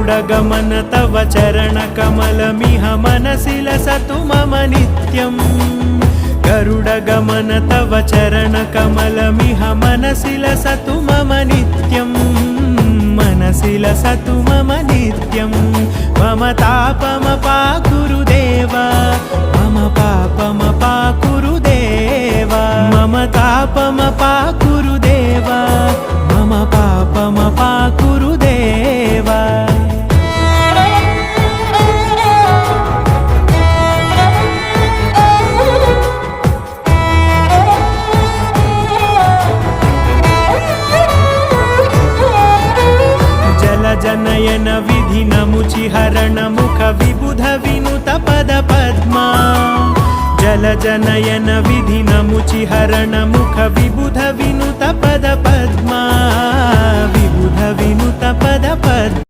गरुडगमन तव चरणकमलमिह मनसि लसतु मम नित्यम् गरुडगमन तव चरणकमलमिह मनसि लसतु मम नित्यम् मनसि लसतु मम नित्यम् मम तापमपाकुरु देव मम पापमपाकुरु देव मम तापमपाकुरु देव मम पापमपाकुरु देव जनयन विधिनमुचिहरण मुख विबुध विनुत पद पद्मा जल जनयन विधिनमुचिहरण मुख विबुध विनुत पद पद्मा विबुध विनुत पद पद्मा।